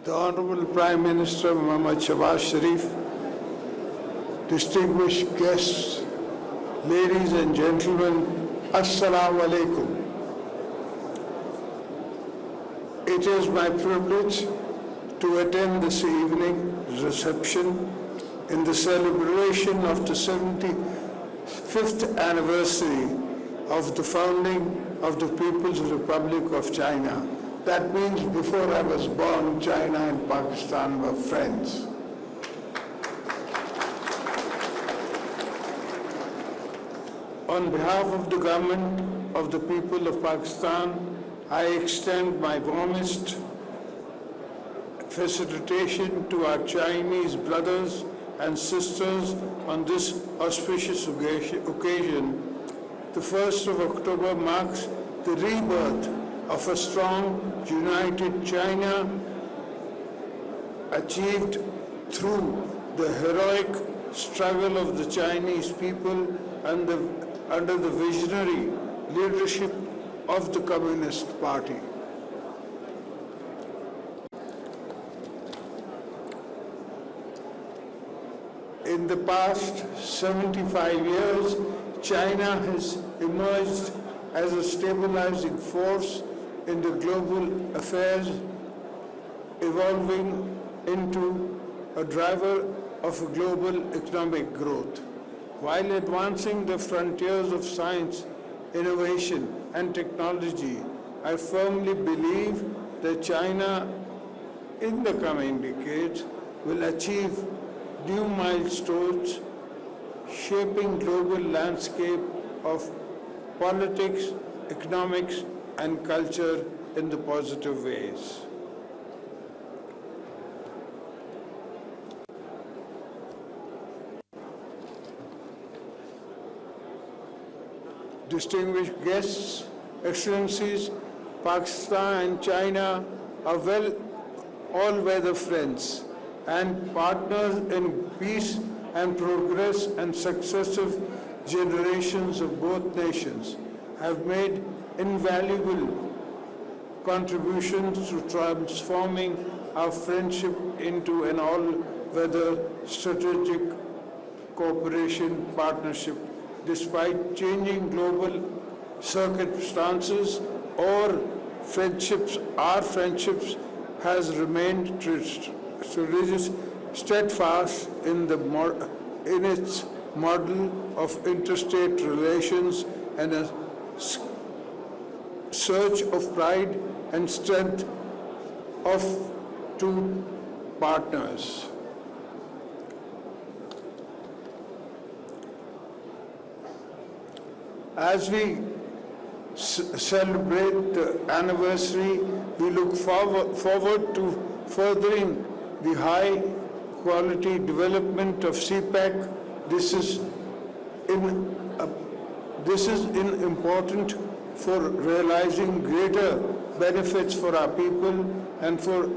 the Honorable Prime Minister Muhammad Shahbaz Sharif, distinguished guests, ladies and gentlemen, Assalamu alaikum. It is my privilege to attend this evening's reception in the celebration of the 75th anniversary of the founding of the People's Republic of China. That means before I was born, China and Pakistan were friends. On behalf of the government of the people of Pakistan, I extend my warmest felicitation to our Chinese brothers and sisters on this auspicious occasion. The 1st of October marks the rebirth of a strong, united China achieved through the heroic struggle of the Chinese people and under the visionary leadership of the Communist Party. In the past 75 years, China has emerged as a stabilizing force in the global affairs, evolving into a driver of a global economic growth. While advancing the frontiers of science, innovation, and technology, I firmly believe that China in the coming decades will achieve new milestones, shaping global landscape of politics, economics, and culture in the positive ways. Distinguished guests, Excellencies, Pakistan and China are all-weather friends and partners in peace and progress, and successive generations of both nations have made invaluable contributions to transforming our friendship into an all-weather strategic cooperation partnership. Despite changing global circumstances, our friendships has remained steadfast in its model of interstate relations and a surge of pride and strength of two partners. As we celebrate the anniversary, we look forward to furthering the high-quality development of CPEC. This is important for realizing greater benefits for our people and for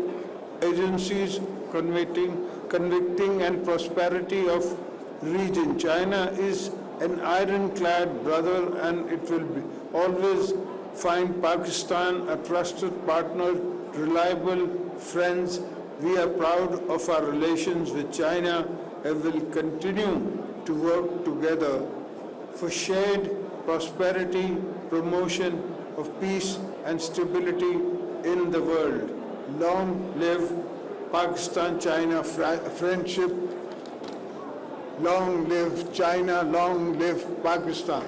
agencies convicting and prosperity of region. China is an ironclad brother, and it will always find Pakistan a trusted partner, reliable friends. We are proud of our relations with China and will continue to work together for shared prosperity, promotion of peace and stability in the world. Long live Pakistan-China friendship. Long live China, long live Pakistan.